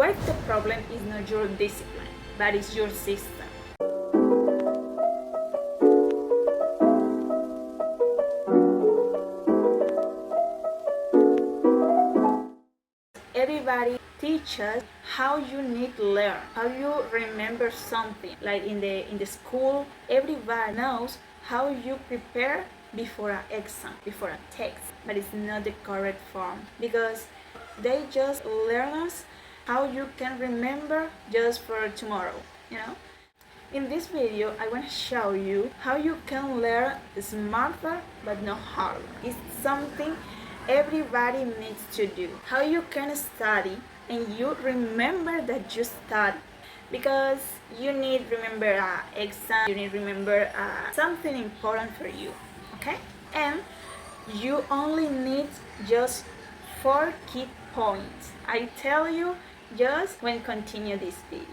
What if the problem is not your discipline, but it's your system? Everybody teaches how you need to learn, how you remember something. Like in the school, everybody knows how you prepare before an exam, before a text, but it's not the correct form because they just learn us how you can remember just for tomorrow, you know? In this video, I want to show you how you can learn smarter but not harder. It's something everybody needs to do. How you can study and you remember that you study. Because you need remember an exam, you need remember something important for you, okay? And you only need just 4 key points. I tell you just when continue this video.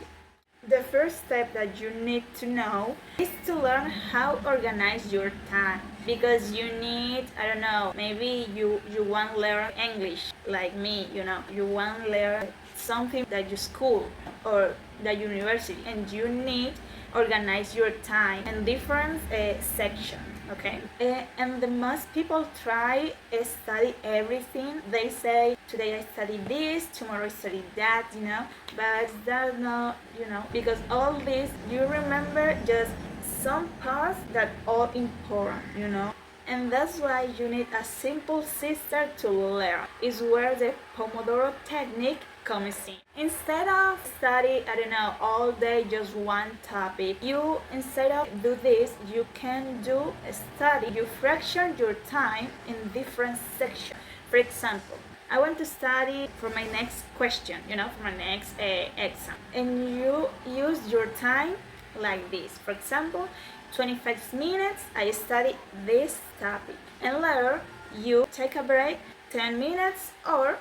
The first step that you need to know is to learn how to organize your time, because you need, I don't know, maybe you want to learn English like me, you want to learn something that your school or the university, and you need organize your time in different sections. Okay, and the most people try study everything. They say today I study this, tomorrow I study that, but that's not, because all this you remember just some parts that are important, and that's why you need a simple system to learn. Is where the Pomodoro technique comes in. Instead of study, all day just one topic, you instead of do this, you can do a study. You fraction your time in different sections. For example, I want to study for my next question, for my next exam, and you use your time like this. For example, 25 minutes I study this topic, and later you take a break 10 minutes or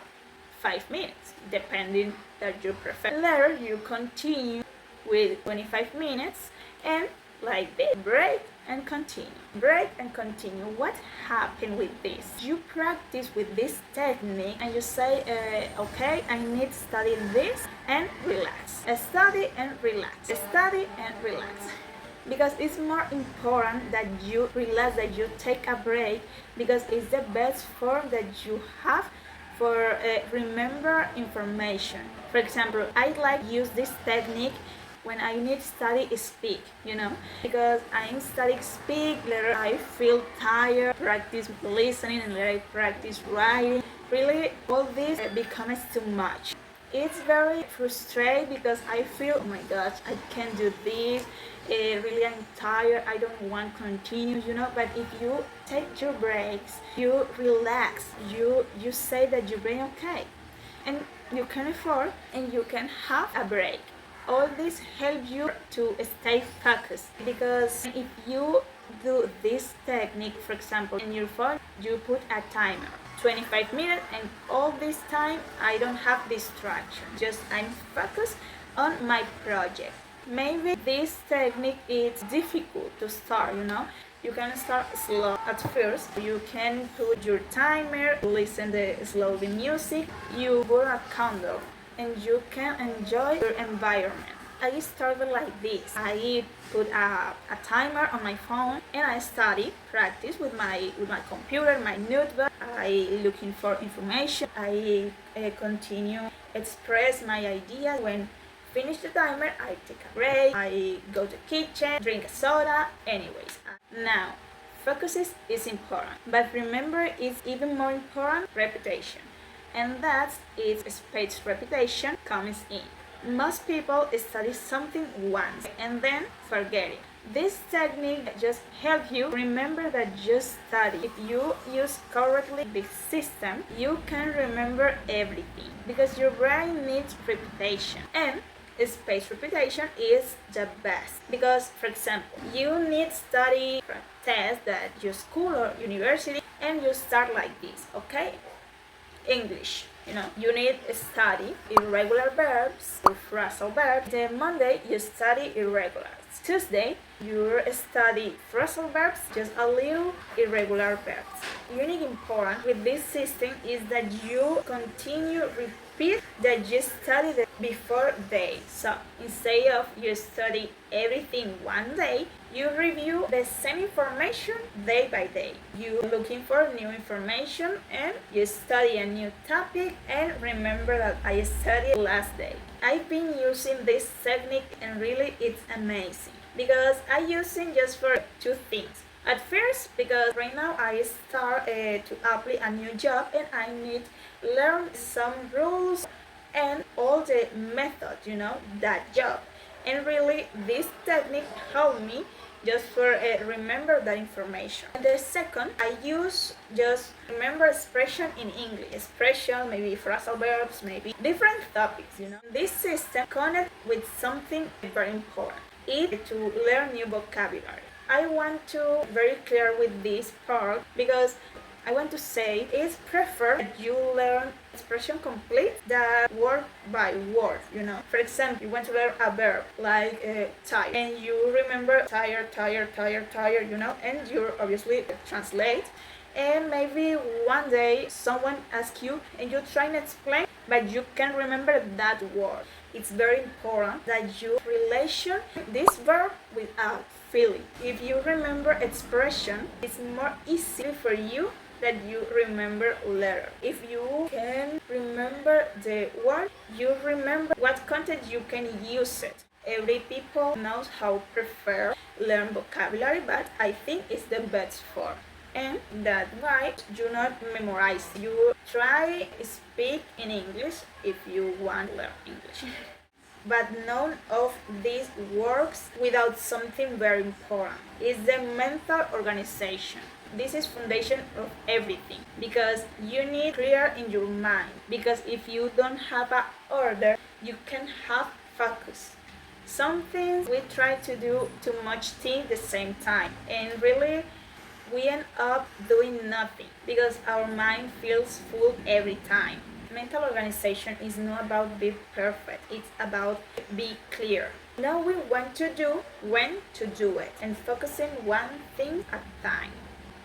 5 minutes, depending that you prefer. Later you continue with 25 minutes and like this, break and continue, break and continue. What happened with this? You practice with this technique and you say, okay, I need to study this and relax. Study and relax, study and relax. Because it's more important that you relax, that you take a break, because it's the best form that you have for remember information. For example, I like use this technique when I need to study speak, because I'm studying speak, later I feel tired, practice listening, and later I practice writing. Really, all this becomes too much. It's very frustrating because I feel, oh my gosh, I can't do this. Really, I'm tired. I don't want to continue, But if you take your breaks, you relax, you say that your brain okay, and you can afford and you can have a break. All this helps you to stay focused, because if you do this technique, for example, in your phone, you put a timer. 25 minutes, and all this time I don't have distraction, just I'm focused on my project. Maybe this technique is difficult to start, you can start slow at first. You can put your timer, listen to slow music, you burn a candle, and you can enjoy your environment. I started like this. I put a timer on my phone and I study, practice with my computer, my notebook. I looking for information. I continue express my idea. When finish the timer, I take a break. I go to the kitchen, drink a soda. Anyways, now focus is important, but remember, it's even more important repetition, and that's spaced repetition comes in. Most people study something once and then forget it. This technique just helps you remember that you study. If you use correctly this system, you can remember everything, because your brain needs repetition, and spaced repetition is the best. Because, for example, you need study for a test that your school or university, and you start like this, okay? English, you need to study irregular verbs or phrasal verbs. Then Monday you study irregulars. Tuesday you study phrasal verbs, just a little irregular verbs. Unique important with this system is that you continue repeat that you studied it before day. So instead of you study everything one day, you review the same information day by day. You looking for new information and you study a new topic and remember that I studied last day. I've been using this technique and really it's amazing because I use it just for two things. At first, because right now I start to apply a new job and I need learn some rules and all the method, that job. And really, this technique helped me just for remember that information. And the second, I use just remember expression in English. Expression, maybe phrasal verbs, maybe different topics. This system connect with something very important. It to learn new vocabulary. I want to very clear with this part because I want to say it's preferred that you learn expression complete that word by word. For example, you want to learn a verb like tired and you remember tired, and you obviously translate. And maybe one day someone asks you and you try to explain, but you can remember that word. It's very important that you relation this verb without feeling. If you remember expression, it's more easy for you that you remember letter. If you can remember the word, you remember what content you can use it. Every people knows how prefer learn vocabulary, but I think it's the best form. And that why do not memorize. You try speak in English if you want to learn English. But none of this works without something very important. It's the mental organization. This is foundation of everything because you need clear in your mind. Because if you don't have an order, you can have focus. Some things we try to do too much things at the same time, and really we end up doing nothing because our mind feels full every time. Mental organization is not about being perfect, it's about be clear. Knowing what to do, when to do it, and focusing one thing at a time.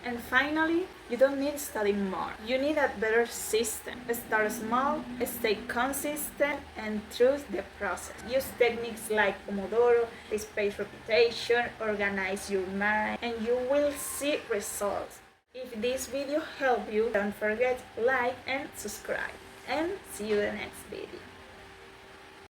And finally, you don't need to study more. You need a better system. Start small, stay consistent, and trust the process. Use techniques like Pomodoro, space repetition, organize your mind, and you will see results. If this video helped you, don't forget like and subscribe. And see you in the next video.